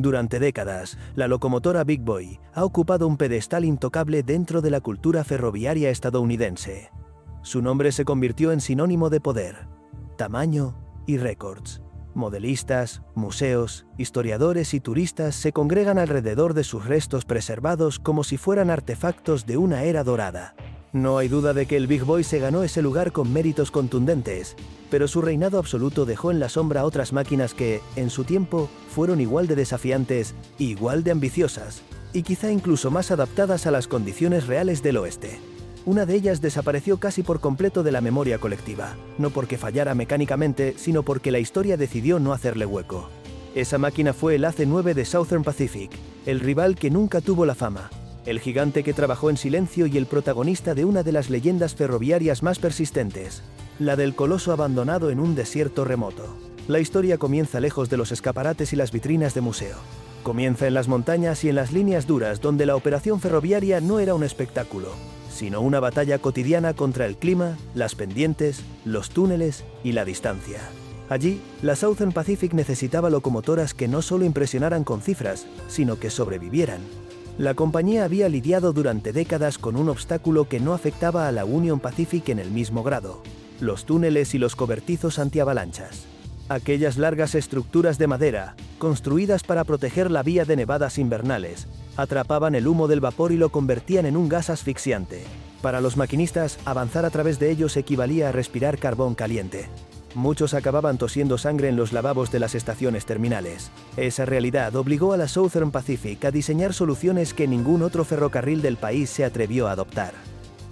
Durante décadas, la locomotora Big Boy ha ocupado un pedestal intocable dentro de la cultura ferroviaria estadounidense. Su nombre se convirtió en sinónimo de poder, tamaño y récords. Modelistas, museos, historiadores y turistas se congregan alrededor de sus restos preservados como si fueran artefactos de una era dorada. No hay duda de que el Big Boy se ganó ese lugar con méritos contundentes, pero su reinado absoluto dejó en la sombra a otras máquinas que, en su tiempo, fueron igual de desafiantes, igual de ambiciosas, y quizá incluso más adaptadas a las condiciones reales del oeste. Una de ellas desapareció casi por completo de la memoria colectiva, no porque fallara mecánicamente, sino porque la historia decidió no hacerle hueco. Esa máquina fue el AC-9 de Southern Pacific, el rival que nunca tuvo la fama, el gigante que trabajó en silencio y el protagonista de una de las leyendas ferroviarias más persistentes, la del coloso abandonado en un desierto remoto. La historia comienza lejos de los escaparates y las vitrinas de museo. Comienza en las montañas y en las líneas duras donde la operación ferroviaria no era un espectáculo, sino una batalla cotidiana contra el clima, las pendientes, los túneles y la distancia. Allí, la Southern Pacific necesitaba locomotoras que no solo impresionaran con cifras, sino que sobrevivieran. La compañía había lidiado durante décadas con un obstáculo que no afectaba a la Union Pacific en el mismo grado: los túneles y los cobertizos antiavalanchas. Aquellas largas estructuras de madera, construidas para proteger la vía de nevadas invernales, atrapaban el humo del vapor y lo convertían en un gas asfixiante. Para los maquinistas, avanzar a través de ellos equivalía a respirar carbón caliente. Muchos acababan tosiendo sangre en los lavabos de las estaciones terminales. Esa realidad obligó a la Southern Pacific a diseñar soluciones que ningún otro ferrocarril del país se atrevió a adoptar.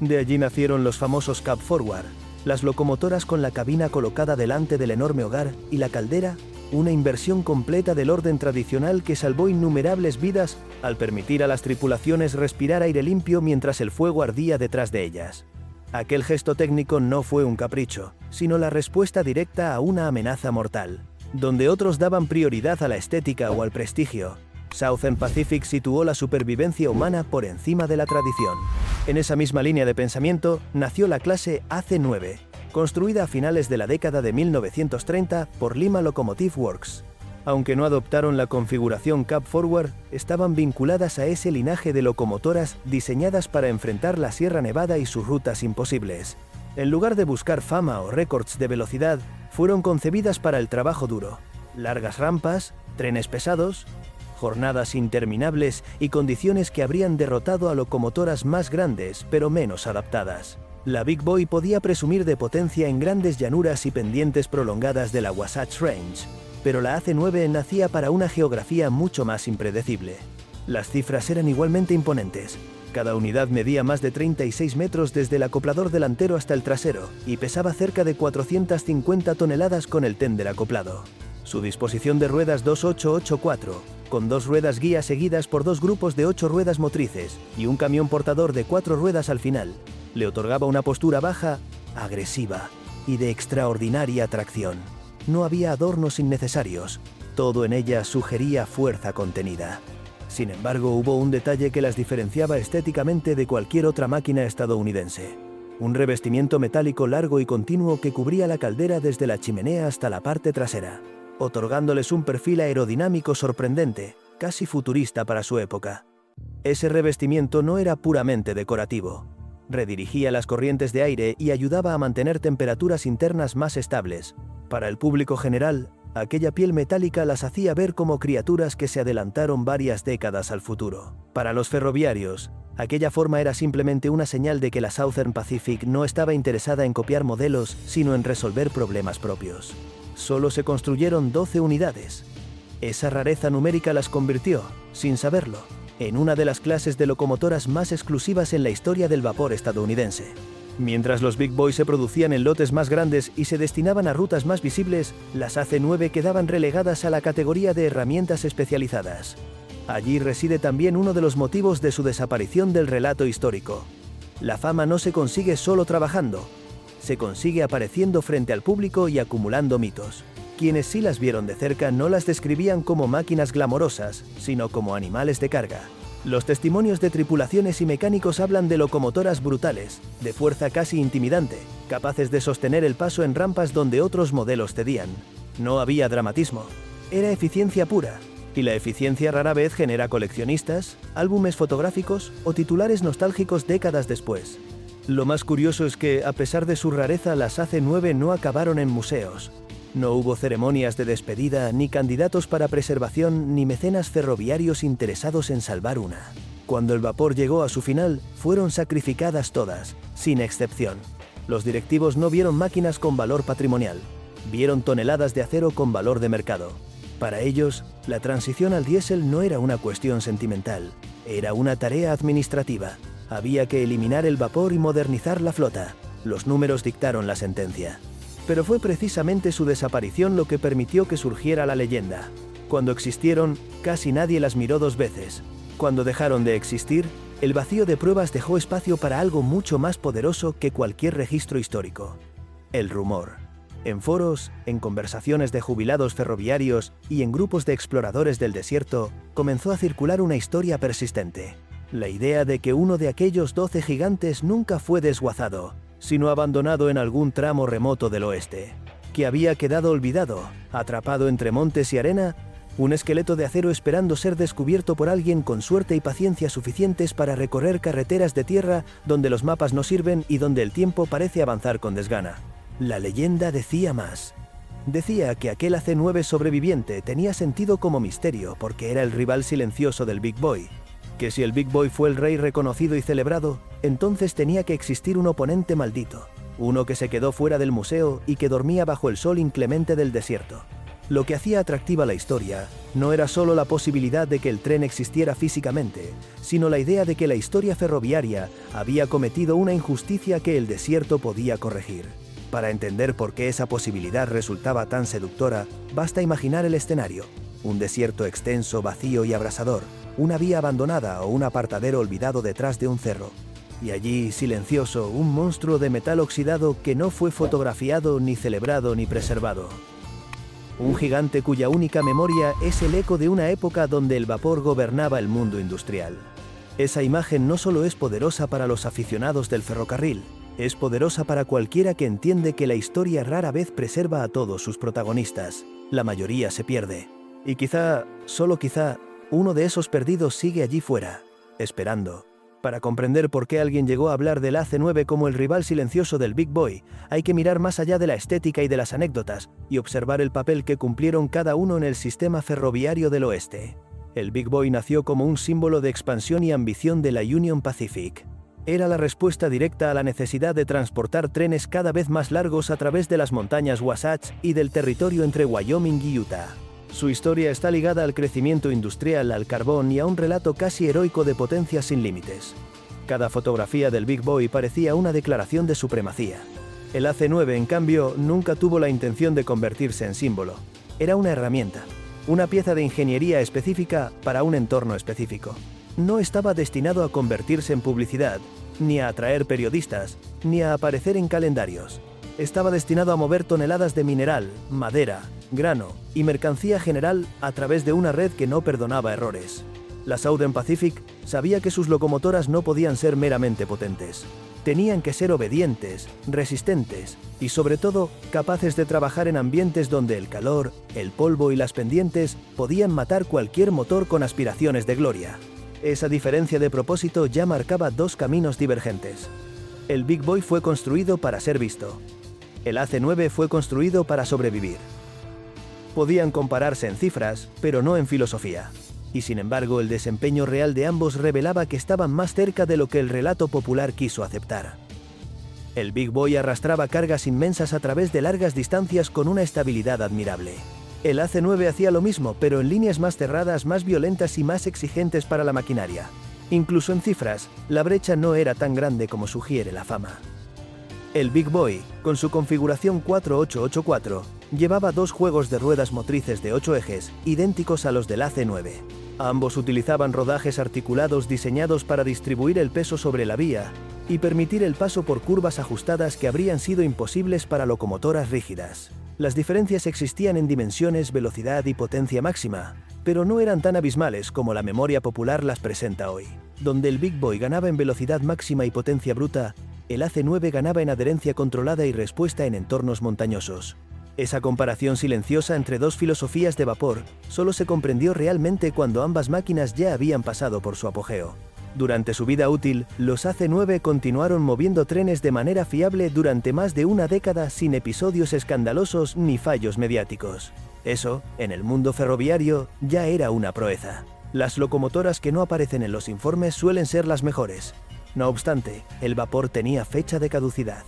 De allí nacieron los famosos cab forward, las locomotoras con la cabina colocada delante del enorme hogar, y la caldera, una inversión completa del orden tradicional que salvó innumerables vidas al permitir a las tripulaciones respirar aire limpio mientras el fuego ardía detrás de ellas. Aquel gesto técnico no fue un capricho, sino la respuesta directa a una amenaza mortal. Donde otros daban prioridad a la estética o al prestigio, Southern Pacific situó la supervivencia humana por encima de la tradición. En esa misma línea de pensamiento nació la clase AC-9, construida a finales de la década de 1930 por Lima Locomotive Works. Aunque no adoptaron la configuración cab forward, estaban vinculadas a ese linaje de locomotoras diseñadas para enfrentar la Sierra Nevada y sus rutas imposibles. En lugar de buscar fama o récords de velocidad, fueron concebidas para el trabajo duro: largas rampas, trenes pesados, jornadas interminables y condiciones que habrían derrotado a locomotoras más grandes pero menos adaptadas. La Big Boy podía presumir de potencia en grandes llanuras y pendientes prolongadas de la Wasatch Range, pero la AC-9 nacía para una geografía mucho más impredecible. Las cifras eran igualmente imponentes. Cada unidad medía más de 36 metros desde el acoplador delantero hasta el trasero y pesaba cerca de 450 toneladas con el tender acoplado. Su disposición de ruedas 2884, con 2 ruedas guía seguidas por 2 grupos de 8 ruedas motrices y un camión portador de 4 ruedas al final, le otorgaba una postura baja, agresiva y de extraordinaria tracción. No había adornos innecesarios, todo en ella sugería fuerza contenida. Sin embargo, hubo un detalle que las diferenciaba estéticamente de cualquier otra máquina estadounidense: un revestimiento metálico largo y continuo que cubría la caldera desde la chimenea hasta la parte trasera, otorgándoles un perfil aerodinámico sorprendente, casi futurista para su época. Ese revestimiento no era puramente decorativo. Redirigía las corrientes de aire y ayudaba a mantener temperaturas internas más estables. Para el público general, aquella piel metálica las hacía ver como criaturas que se adelantaron varias décadas al futuro. Para los ferroviarios, aquella forma era simplemente una señal de que la Southern Pacific no estaba interesada en copiar modelos, sino en resolver problemas propios. Solo se construyeron 12 unidades. Esa rareza numérica las convirtió, sin saberlo, en una de las clases de locomotoras más exclusivas en la historia del vapor estadounidense. Mientras los Big Boy se producían en lotes más grandes y se destinaban a rutas más visibles, las AC-9 quedaban relegadas a la categoría de herramientas especializadas. Allí reside también uno de los motivos de su desaparición del relato histórico. La fama no se consigue solo trabajando, se consigue apareciendo frente al público y acumulando mitos. Quienes sí las vieron de cerca no las describían como máquinas glamorosas, sino como animales de carga. Los testimonios de tripulaciones y mecánicos hablan de locomotoras brutales, de fuerza casi intimidante, capaces de sostener el paso en rampas donde otros modelos cedían. No había dramatismo, era eficiencia pura. Y la eficiencia rara vez genera coleccionistas, álbumes fotográficos o titulares nostálgicos décadas después. Lo más curioso es que, a pesar de su rareza, las AC-9 no acabaron en museos. No hubo ceremonias de despedida, ni candidatos para preservación, ni mecenas ferroviarios interesados en salvar una. Cuando el vapor llegó a su final, fueron sacrificadas todas, sin excepción. Los directivos no vieron máquinas con valor patrimonial, vieron toneladas de acero con valor de mercado. Para ellos, la transición al diésel no era una cuestión sentimental, era una tarea administrativa. Había que eliminar el vapor y modernizar la flota. Los números dictaron la sentencia. Pero fue precisamente su desaparición lo que permitió que surgiera la leyenda. Cuando existieron, casi nadie las miró dos veces. Cuando dejaron de existir, el vacío de pruebas dejó espacio para algo mucho más poderoso que cualquier registro histórico: el rumor. En foros, en conversaciones de jubilados ferroviarios y en grupos de exploradores del desierto, comenzó a circular una historia persistente. La idea de que uno de aquellos 12 gigantes nunca fue desguazado, sino abandonado en algún tramo remoto del oeste. Que había quedado olvidado, atrapado entre montes y arena, un esqueleto de acero esperando ser descubierto por alguien con suerte y paciencia suficientes para recorrer carreteras de tierra donde los mapas no sirven y donde el tiempo parece avanzar con desgana. La leyenda decía más. Decía que aquel AC-9 sobreviviente tenía sentido como misterio porque era el rival silencioso del Big Boy. Que si el Big Boy fue el rey reconocido y celebrado, entonces tenía que existir un oponente maldito, uno que se quedó fuera del museo y que dormía bajo el sol inclemente del desierto. Lo que hacía atractiva la historia no era solo la posibilidad de que el tren existiera físicamente, sino la idea de que la historia ferroviaria había cometido una injusticia que el desierto podía corregir. Para entender por qué esa posibilidad resultaba tan seductora, basta imaginar el escenario: un desierto extenso, vacío y abrasador, una vía abandonada o un apartadero olvidado detrás de un cerro. Y allí, silencioso, un monstruo de metal oxidado que no fue fotografiado, ni celebrado, ni preservado. Un gigante cuya única memoria es el eco de una época donde el vapor gobernaba el mundo industrial. Esa imagen no solo es poderosa para los aficionados del ferrocarril, es poderosa para cualquiera que entiende que la historia rara vez preserva a todos sus protagonistas. La mayoría se pierde. Y quizá, solo quizá, uno de esos perdidos sigue allí fuera, esperando. Para comprender por qué alguien llegó a hablar del AC-9 como el rival silencioso del Big Boy, hay que mirar más allá de la estética y de las anécdotas, y observar el papel que cumplieron cada uno en el sistema ferroviario del oeste. El Big Boy nació como un símbolo de expansión y ambición de la Union Pacific. Era la respuesta directa a la necesidad de transportar trenes cada vez más largos a través de las montañas Wasatch y del territorio entre Wyoming y Utah. Su historia está ligada al crecimiento industrial, al carbón y a un relato casi heroico de potencias sin límites. Cada fotografía del Big Boy parecía una declaración de supremacía. El AC-9, en cambio, nunca tuvo la intención de convertirse en símbolo. Era una herramienta, una pieza de ingeniería específica para un entorno específico. No estaba destinado a convertirse en publicidad, ni a atraer periodistas, ni a aparecer en calendarios. Estaba destinado a mover toneladas de mineral, madera, grano y mercancía general a través de una red que no perdonaba errores. La Southern Pacific sabía que sus locomotoras no podían ser meramente potentes. Tenían que ser obedientes, resistentes y, sobre todo, capaces de trabajar en ambientes donde el calor, el polvo y las pendientes podían matar cualquier motor con aspiraciones de gloria. Esa diferencia de propósito ya marcaba dos caminos divergentes. El Big Boy fue construido para ser visto. El AC-9 fue construido para sobrevivir. Podían compararse en cifras, pero no en filosofía. Y sin embargo, el desempeño real de ambos revelaba que estaban más cerca de lo que el relato popular quiso aceptar. El Big Boy arrastraba cargas inmensas a través de largas distancias con una estabilidad admirable. El AC-9 hacía lo mismo, pero en líneas más cerradas, más violentas y más exigentes para la maquinaria. Incluso en cifras, la brecha no era tan grande como sugiere la fama. El Big Boy, con su configuración 4884, llevaba dos juegos de ruedas motrices de 8 ejes, idénticos a los del AC-9. Ambos utilizaban rodajes articulados diseñados para distribuir el peso sobre la vía y permitir el paso por curvas ajustadas que habrían sido imposibles para locomotoras rígidas. Las diferencias existían en dimensiones, velocidad y potencia máxima, pero no eran tan abismales como la memoria popular las presenta hoy. Donde el Big Boy ganaba en velocidad máxima y potencia bruta, el AC-9 ganaba en adherencia controlada y respuesta en entornos montañosos. Esa comparación silenciosa entre dos filosofías de vapor solo se comprendió realmente cuando ambas máquinas ya habían pasado por su apogeo. Durante su vida útil, los AC-9 continuaron moviendo trenes de manera fiable durante más de una década sin episodios escandalosos ni fallos mediáticos. Eso, en el mundo ferroviario, ya era una proeza. Las locomotoras que no aparecen en los informes suelen ser las mejores. No obstante, el vapor tenía fecha de caducidad.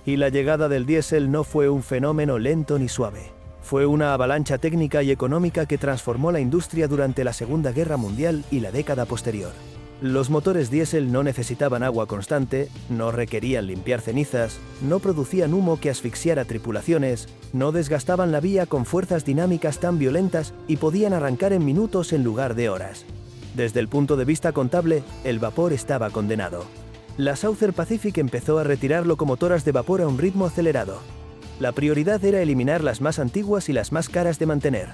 Y la llegada del diésel no fue un fenómeno lento ni suave. Fue una avalancha técnica y económica que transformó la industria durante la Segunda Guerra Mundial y la década posterior. Los motores diésel no necesitaban agua constante, no requerían limpiar cenizas, no producían humo que asfixiara tripulaciones, no desgastaban la vía con fuerzas dinámicas tan violentas y podían arrancar en minutos en lugar de horas. Desde el punto de vista contable, el vapor estaba condenado. La Southern Pacific empezó a retirar locomotoras de vapor a un ritmo acelerado. La prioridad era eliminar las más antiguas y las más caras de mantener.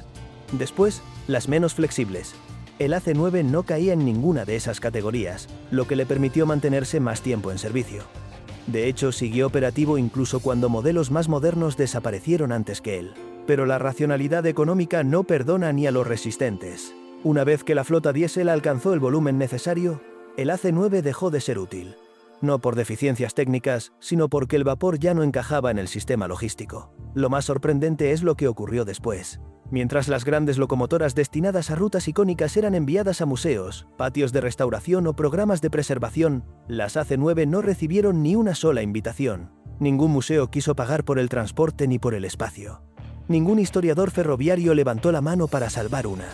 Después, las menos flexibles. El AC-9 no caía en ninguna de esas categorías, lo que le permitió mantenerse más tiempo en servicio. De hecho, siguió operativo incluso cuando modelos más modernos desaparecieron antes que él. Pero la racionalidad económica no perdona ni a los resistentes. Una vez que la flota diésel alcanzó el volumen necesario, el AC-9 dejó de ser útil. No por deficiencias técnicas, sino porque el vapor ya no encajaba en el sistema logístico. Lo más sorprendente es lo que ocurrió después. Mientras las grandes locomotoras destinadas a rutas icónicas eran enviadas a museos, patios de restauración o programas de preservación, las AC-9 no recibieron ni una sola invitación. Ningún museo quiso pagar por el transporte ni por el espacio. Ningún historiador ferroviario levantó la mano para salvar una.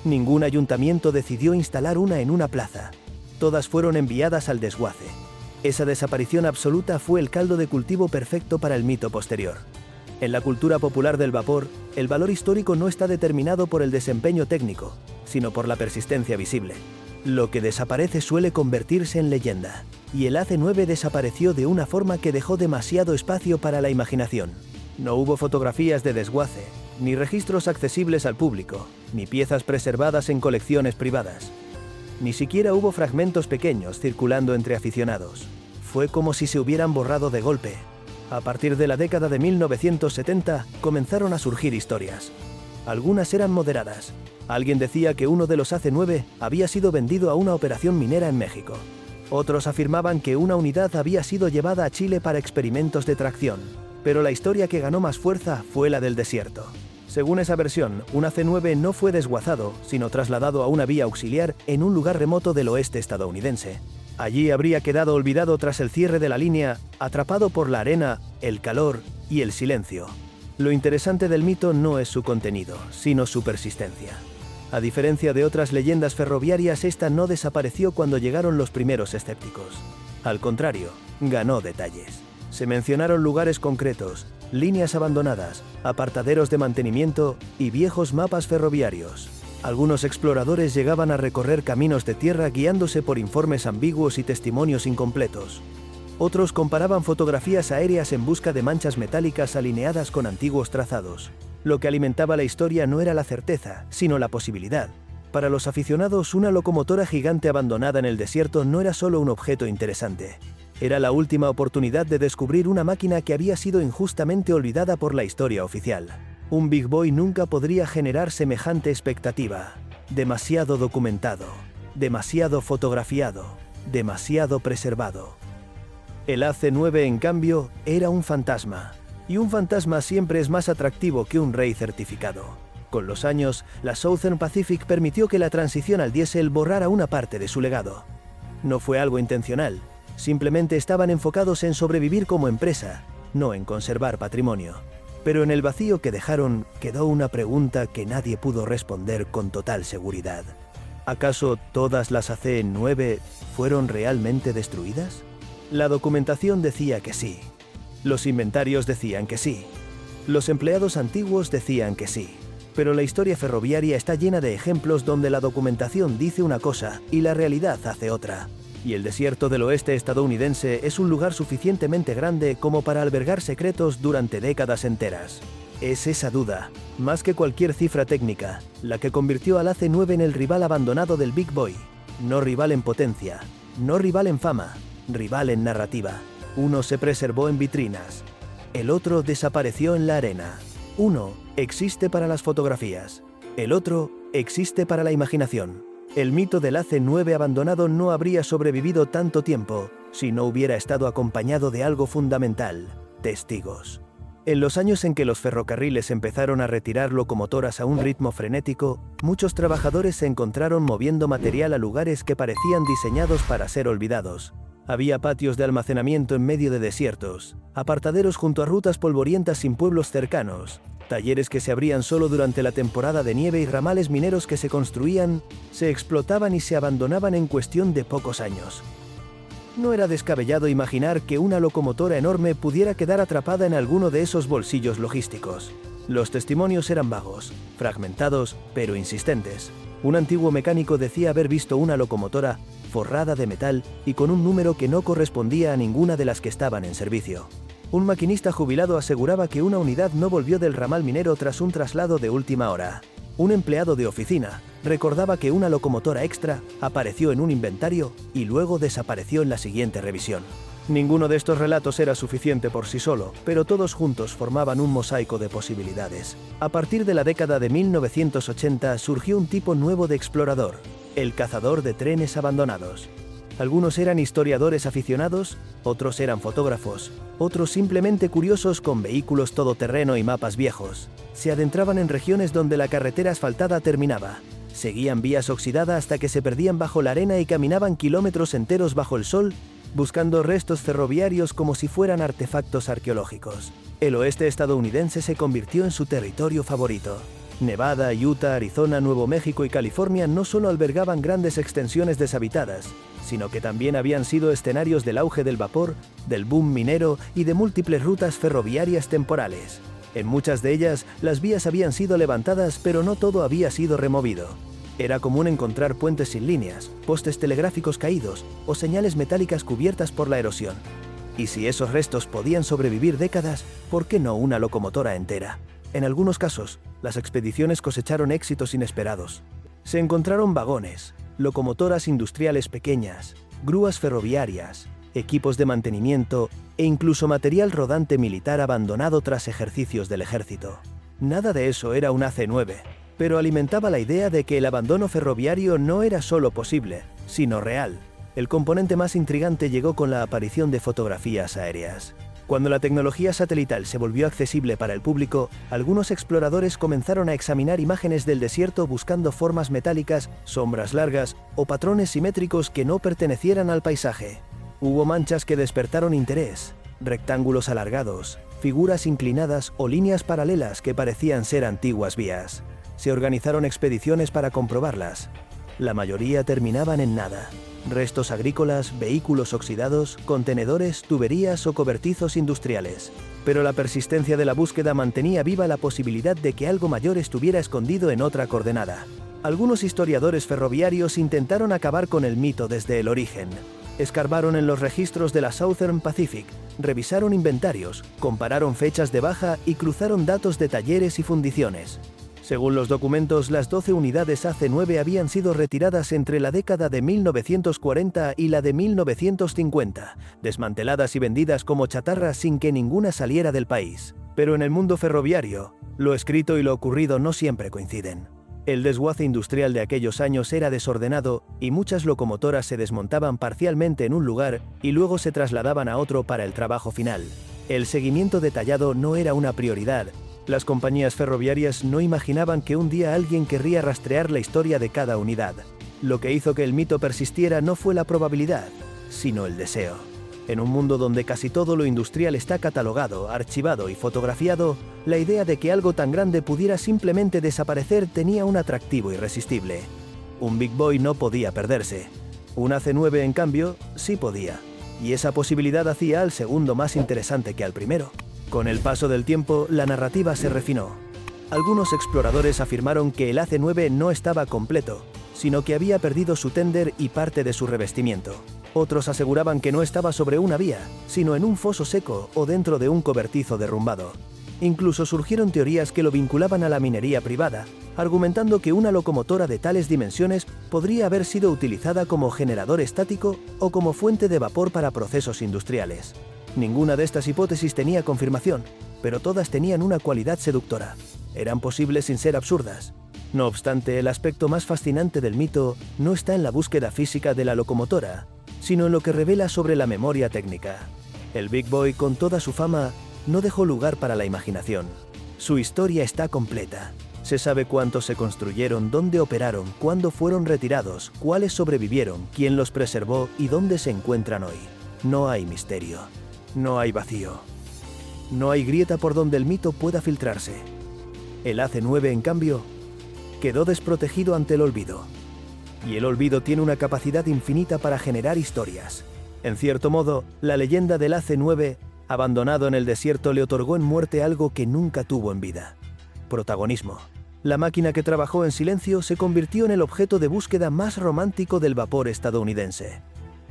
Ningún ayuntamiento decidió instalar una en una plaza. Todas fueron enviadas al desguace. Esa desaparición absoluta fue el caldo de cultivo perfecto para el mito posterior. En la cultura popular del vapor, el valor histórico no está determinado por el desempeño técnico, sino por la persistencia visible. Lo que desaparece suele convertirse en leyenda, y el AC-9 desapareció de una forma que dejó demasiado espacio para la imaginación. No hubo fotografías de desguace, ni registros accesibles al público, ni piezas preservadas en colecciones privadas. Ni siquiera hubo fragmentos pequeños circulando entre aficionados. Fue como si se hubieran borrado de golpe. A partir de la década de 1970 comenzaron a surgir historias. Algunas eran moderadas. Alguien decía que uno de los AC-9 había sido vendido a una operación minera en México. Otros afirmaban que una unidad había sido llevada a Chile para experimentos de tracción. Pero la historia que ganó más fuerza fue la del desierto. Según esa versión, un AC-9 no fue desguazado, sino trasladado a una vía auxiliar en un lugar remoto del oeste estadounidense. Allí habría quedado olvidado tras el cierre de la línea, atrapado por la arena, el calor y el silencio. Lo interesante del mito no es su contenido, sino su persistencia. A diferencia de otras leyendas ferroviarias, esta no desapareció cuando llegaron los primeros escépticos. Al contrario, ganó detalles. Se mencionaron lugares concretos, líneas abandonadas, apartaderos de mantenimiento y viejos mapas ferroviarios. Algunos exploradores llegaban a recorrer caminos de tierra guiándose por informes ambiguos y testimonios incompletos. Otros comparaban fotografías aéreas en busca de manchas metálicas alineadas con antiguos trazados. Lo que alimentaba la historia no era la certeza, sino la posibilidad. Para los aficionados, una locomotora gigante abandonada en el desierto no era solo un objeto interesante. Era la última oportunidad de descubrir una máquina que había sido injustamente olvidada por la historia oficial. Un Big Boy nunca podría generar semejante expectativa. Demasiado documentado, demasiado fotografiado, demasiado preservado. El AC-9, en cambio, era un fantasma. Y un fantasma siempre es más atractivo que un rey certificado. Con los años, la Southern Pacific permitió que la transición al diésel borrara una parte de su legado. No fue algo intencional. Simplemente estaban enfocados en sobrevivir como empresa, no en conservar patrimonio. Pero en el vacío que dejaron quedó una pregunta que nadie pudo responder con total seguridad. ¿Acaso todas las AC-9 fueron realmente destruidas? La documentación decía que sí. Los inventarios decían que sí. Los empleados antiguos decían que sí. Pero la historia ferroviaria está llena de ejemplos donde la documentación dice una cosa y la realidad hace otra. Y el desierto del oeste estadounidense es un lugar suficientemente grande como para albergar secretos durante décadas enteras. Es esa duda, más que cualquier cifra técnica, la que convirtió al AC-9 en el rival abandonado del Big Boy. No rival en potencia, no rival en fama, rival en narrativa. Uno se preservó en vitrinas, el otro desapareció en la arena. Uno existe para las fotografías. El otro existe para la imaginación. El mito del AC-9 abandonado no habría sobrevivido tanto tiempo si no hubiera estado acompañado de algo fundamental: testigos. En los años en que los ferrocarriles empezaron a retirar locomotoras a un ritmo frenético, muchos trabajadores se encontraron moviendo material a lugares que parecían diseñados para ser olvidados. Había patios de almacenamiento en medio de desiertos, apartaderos junto a rutas polvorientas sin pueblos cercanos, talleres que se abrían solo durante la temporada de nieve y ramales mineros que se construían, se explotaban y se abandonaban en cuestión de pocos años. No era descabellado imaginar que una locomotora enorme pudiera quedar atrapada en alguno de esos bolsillos logísticos. Los testimonios eran vagos, fragmentados, pero insistentes. Un antiguo mecánico decía haber visto una locomotora forrada de metal y con un número que no correspondía a ninguna de las que estaban en servicio. Un maquinista jubilado aseguraba que una unidad no volvió del ramal minero tras un traslado de última hora. Un empleado de oficina recordaba que una locomotora extra apareció en un inventario y luego desapareció en la siguiente revisión. Ninguno de estos relatos era suficiente por sí solo, pero todos juntos formaban un mosaico de posibilidades. A partir de la década de 1980 surgió un tipo nuevo de explorador: el cazador de trenes abandonados. Algunos eran historiadores aficionados, otros eran fotógrafos, otros simplemente curiosos con vehículos todoterreno y mapas viejos. Se adentraban en regiones donde la carretera asfaltada terminaba. Seguían vías oxidadas hasta que se perdían bajo la arena y caminaban kilómetros enteros bajo el sol, buscando restos ferroviarios como si fueran artefactos arqueológicos. El oeste estadounidense se convirtió en su territorio favorito. Nevada, Utah, Arizona, Nuevo México y California no solo albergaban grandes extensiones deshabitadas, sino que también habían sido escenarios del auge del vapor, del boom minero y de múltiples rutas ferroviarias temporales. En muchas de ellas, las vías habían sido levantadas, pero no todo había sido removido. Era común encontrar puentes sin líneas, postes telegráficos caídos o señales metálicas cubiertas por la erosión. Y si esos restos podían sobrevivir décadas, ¿por qué no una locomotora entera? En algunos casos, las expediciones cosecharon éxitos inesperados. Se encontraron vagones, locomotoras industriales pequeñas, grúas ferroviarias, equipos de mantenimiento e incluso material rodante militar abandonado tras ejercicios del ejército. Nada de eso era un AC-9, pero alimentaba la idea de que el abandono ferroviario no era solo posible, sino real. El componente más intrigante llegó con la aparición de fotografías aéreas. Cuando la tecnología satelital se volvió accesible para el público, algunos exploradores comenzaron a examinar imágenes del desierto buscando formas metálicas, sombras largas o patrones simétricos que no pertenecieran al paisaje. Hubo manchas que despertaron interés, rectángulos alargados, figuras inclinadas o líneas paralelas que parecían ser antiguas vías. Se organizaron expediciones para comprobarlas. La mayoría terminaban en nada. Restos agrícolas, vehículos oxidados, contenedores, tuberías o cobertizos industriales. Pero la persistencia de la búsqueda mantenía viva la posibilidad de que algo mayor estuviera escondido en otra coordenada. Algunos historiadores ferroviarios intentaron acabar con el mito desde el origen. Escarbaron en los registros de la Southern Pacific, revisaron inventarios, compararon fechas de baja y cruzaron datos de talleres y fundiciones. Según los documentos, las 12 unidades AC-9 habían sido retiradas entre la década de 1940 y la de 1950, desmanteladas y vendidas como chatarra sin que ninguna saliera del país. Pero en el mundo ferroviario, lo escrito y lo ocurrido no siempre coinciden. El desguace industrial de aquellos años era desordenado y muchas locomotoras se desmontaban parcialmente en un lugar y luego se trasladaban a otro para el trabajo final. El seguimiento detallado no era una prioridad. Las compañías ferroviarias no imaginaban que un día alguien querría rastrear la historia de cada unidad. Lo que hizo que el mito persistiera no fue la probabilidad, sino el deseo. En un mundo donde casi todo lo industrial está catalogado, archivado y fotografiado, la idea de que algo tan grande pudiera simplemente desaparecer tenía un atractivo irresistible. Un Big Boy no podía perderse. Un AC-9, en cambio, sí podía. Y esa posibilidad hacía al segundo más interesante que al primero. Con el paso del tiempo, la narrativa se refinó. Algunos exploradores afirmaron que el AC-9 no estaba completo, sino que había perdido su tender y parte de su revestimiento. Otros aseguraban que no estaba sobre una vía, sino en un foso seco o dentro de un cobertizo derrumbado. Incluso surgieron teorías que lo vinculaban a la minería privada, argumentando que una locomotora de tales dimensiones podría haber sido utilizada como generador estático o como fuente de vapor para procesos industriales. Ninguna de estas hipótesis tenía confirmación, pero todas tenían una cualidad seductora. Eran posibles sin ser absurdas. No obstante, el aspecto más fascinante del mito no está en la búsqueda física de la locomotora, sino en lo que revela sobre la memoria técnica. El Big Boy, con toda su fama, no dejó lugar para la imaginación. Su historia está completa. Se sabe cuántos se construyeron, dónde operaron, cuándo fueron retirados, cuáles sobrevivieron, quién los preservó y dónde se encuentran hoy. No hay misterio. No hay vacío. No hay grieta por donde el mito pueda filtrarse. El AC-9, en cambio, quedó desprotegido ante el olvido. Y el olvido tiene una capacidad infinita para generar historias. En cierto modo, la leyenda del AC-9, abandonado en el desierto, le otorgó en muerte algo que nunca tuvo en vida: protagonismo. La máquina que trabajó en silencio se convirtió en el objeto de búsqueda más romántico del vapor estadounidense.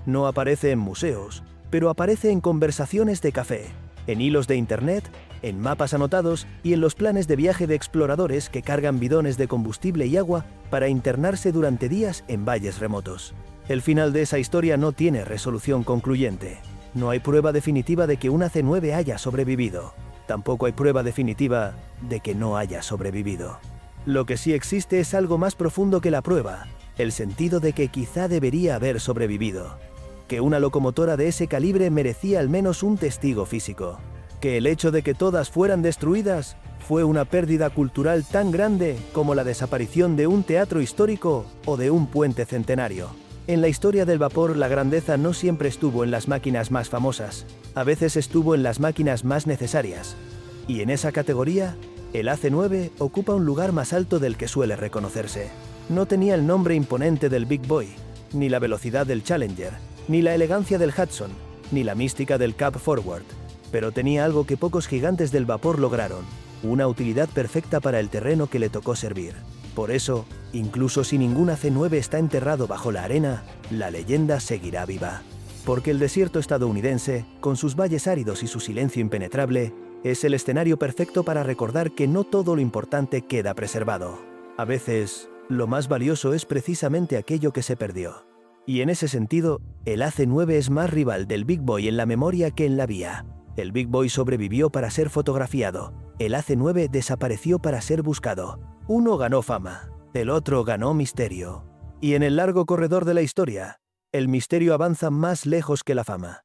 No aparece en museos, pero aparece en conversaciones de café, en hilos de internet, en mapas anotados y en los planes de viaje de exploradores que cargan bidones de combustible y agua para internarse durante días en valles remotos. El final de esa historia no tiene resolución concluyente. No hay prueba definitiva de que un AC-9 haya sobrevivido. Tampoco hay prueba definitiva de que no haya sobrevivido. Lo que sí existe es algo más profundo que la prueba: el sentido de que quizá debería haber sobrevivido. Que una locomotora de ese calibre merecía al menos un testigo físico. Que el hecho de que todas fueran destruidas fue una pérdida cultural tan grande como la desaparición de un teatro histórico o de un puente centenario. En la historia del vapor, la grandeza no siempre estuvo en las máquinas más famosas. A veces estuvo en las máquinas más necesarias. Y en esa categoría, el AC-9 ocupa un lugar más alto del que suele reconocerse. No tenía el nombre imponente del Big Boy, ni la velocidad del Challenger, ni la elegancia del Hudson, ni la mística del Cab Forward, pero tenía algo que pocos gigantes del vapor lograron: una utilidad perfecta para el terreno que le tocó servir. Por eso, incluso si ningún AC-9 está enterrado bajo la arena, la leyenda seguirá viva. Porque el desierto estadounidense, con sus valles áridos y su silencio impenetrable, es el escenario perfecto para recordar que no todo lo importante queda preservado. A veces, lo más valioso es precisamente aquello que se perdió. Y en ese sentido, el AC-9 es más rival del Big Boy en la memoria que en la vía. El Big Boy sobrevivió para ser fotografiado. El AC-9 desapareció para ser buscado. Uno ganó fama, el otro ganó misterio. Y en el largo corredor de la historia, el misterio avanza más lejos que la fama.